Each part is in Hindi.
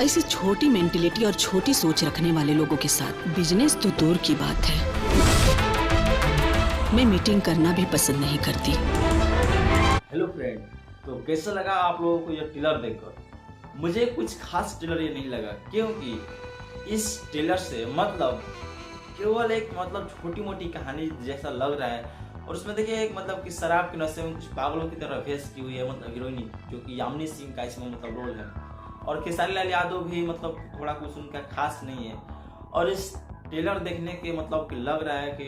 ऐसी छोटी मेंटेलिटी और छोटी सोच रखने वाले लोगों के साथ बिजनेस तो दूर की बात है, मैं मीटिंग करना भी पसंद नहीं करती। हेलो फ्रेंड, तो कैसा लगा आप लोगों को यह ट्रेलर देखकर? मुझे कुछ खास ट्रेलर ये नहीं लगा, क्योंकि इस ट्रेलर से मतलब केवल एक छोटी मोटी कहानी जैसा लग रहा है। और उसमें देखिए एक कि शराब के नशे में कुछ पागलों की तरह भेस की हुई है हीरोइनी, जो कि यामिनी सिंह का इसमें रोल है। और खेसारी लाल यादव भी थोड़ा कुछ उनका खास नहीं है। और इस ट्रेलर देखने के कि लग रहा है कि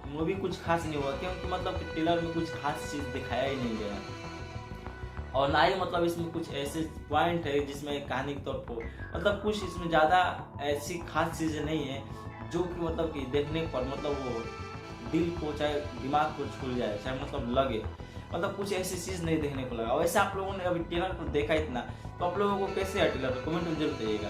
मूवी कुछ खास नहीं हुआ, क्योंकि कि ट्रेलर में कुछ खास चीज दिखाया ही नहीं गया। और ना ही इसमें कुछ ऐसे पॉइंट है जिसमें कहानी के तौर पर कुछ इसमें ज्यादा ऐसी खास चीजें नहीं है जो कि देखने पर वो दिल को चाहे दिमाग को छू जाए, चाहे लगे। कुछ ऐसी चीज नहीं देखने को लगा। वैसे आप लोगों ने अभी ट्रेलर को देखा इतना, तो आप लोगों को कैसे है ट्रेलर, कमेंट में जरूर बताइएगा।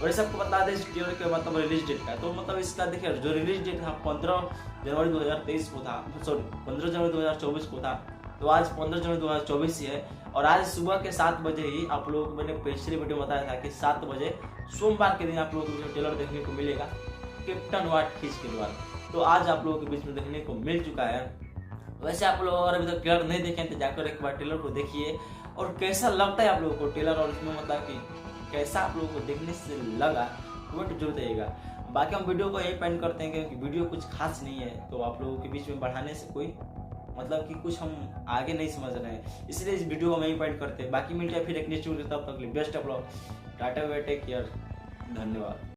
और सबको बता दें इस ट्रेलर के रिलीज डेट का, तो इसका देखिए जो रिलीज डेट था 15 जनवरी 2023 को था, सॉरी 15 जनवरी 2024 को था। तो आज 15 जनवरी 2024 ही है। और आज सुबह के 7 बजे ही आप लोगों को मैंने पिछली वीडियो में बताया था कि 7 बजे सोमवार के दिन आप लोगों को ट्रेलर देखने को मिलेगा कैप्टन वाट खींच के द्वारा। तो आज आप लोगों के बीच में देखने को मिल चुका है। वैसे आप लोग अगर अभी तक ट्रेलर नहीं देखे तो जाकर एक बार ट्रेलर को देखिए, और कैसा लगता है आप लोगों को ट्रेलर, और इसमें कि कैसा आप लोगों को देखने से लगा, कमेंट जरूर देगा। बाकी हम वीडियो को यही पेंड करते हैं क्योंकि वीडियो कुछ खास नहीं है, तो आप लोगों के बीच में बढ़ाने से कोई कि कुछ हम आगे नहीं समझ रहे हैं, इसलिए इस वीडियो को हम यही पेंड करते हैं। बाकी मिलते हैं फिर एक नेक्स्ट वीडियो, तब तक best of luck, tata bye take care, धन्यवाद।